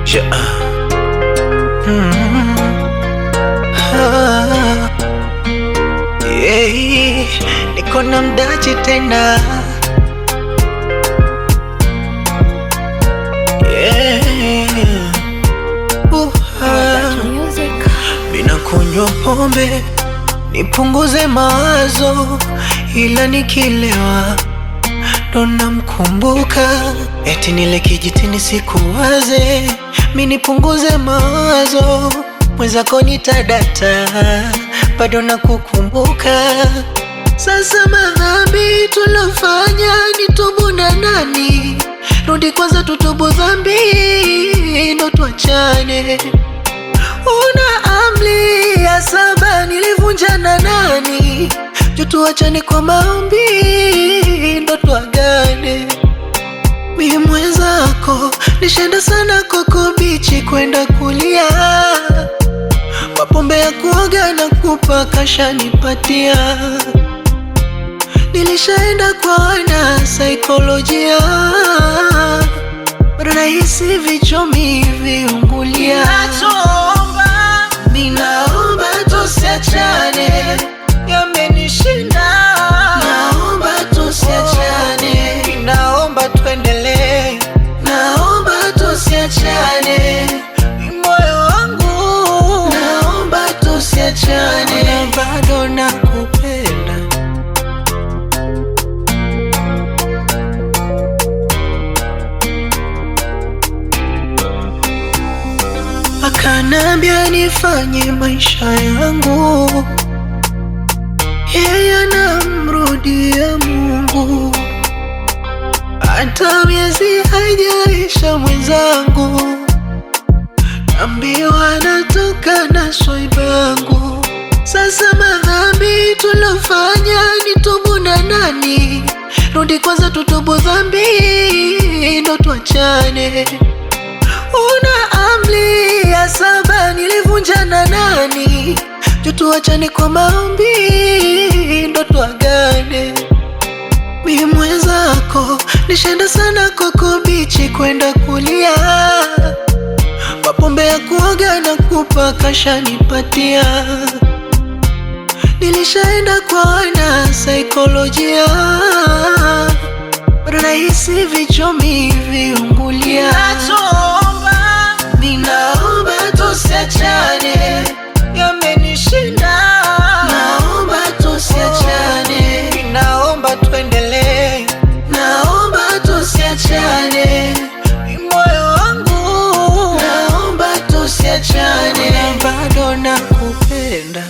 Yeah. Yeah. Niko na mdachi tena. Yeah. Mina kunywa pombe nipunguze mawazo, ila nikilewa ndo namkumbuka. Eti nile kijitini sikuwaze, mi nipunguze mawazo, mwenzako nitadata, bado nakukumbuka. Sasa madhambi tulofanya nitubu na nani? Rudi kwanza tutubu dhambi, ndo tuachane. Una amri ya 7 nilivunja na nani? Juu tuachane kwa maombi, ndo tuagane. Mi mwenzako nishenda sana Koko Bichi kwenda kulia, mapombe ya kuoga na kupaka shanipatia. Nilishaenda kwa wana saikolojia, rahisi vichomi viungulia. Ninaomba tusiachane, yamenishinda. Naomba tusiachane, ninaomba tuendelee. Naomba tusiachane, moyo wangu. Naomba tusiachane, na bado nakupenda. Akanambia nifanye maisha yangu, yeye anamrudia Mungu. Hata miezi haijaisha mwenzangu, ambiwa natoka na swaibangu. Sasa madhambi tulofanya nitubu na nani? Rudi kwanza tutubu dhambi, ndo tuachane. Una amri ya 7 nilivunja na nani? Juu tuachane kwa maombi, ndo tuagane. Mi mwenzako nishenda sana Koko Bichi kwenda kulia, mapombe ya kuoga na kupaka shanipatia. Nilishaenda kwa wana saikolojia, rahisi vichomi viungulia. Ninaomba tusiachane, yamenishinda. Naomba tusiachane, ninaomba tuendelee. Naomba tusiachane, moyo wangu. Naomba tusiachane, bado nakupenda.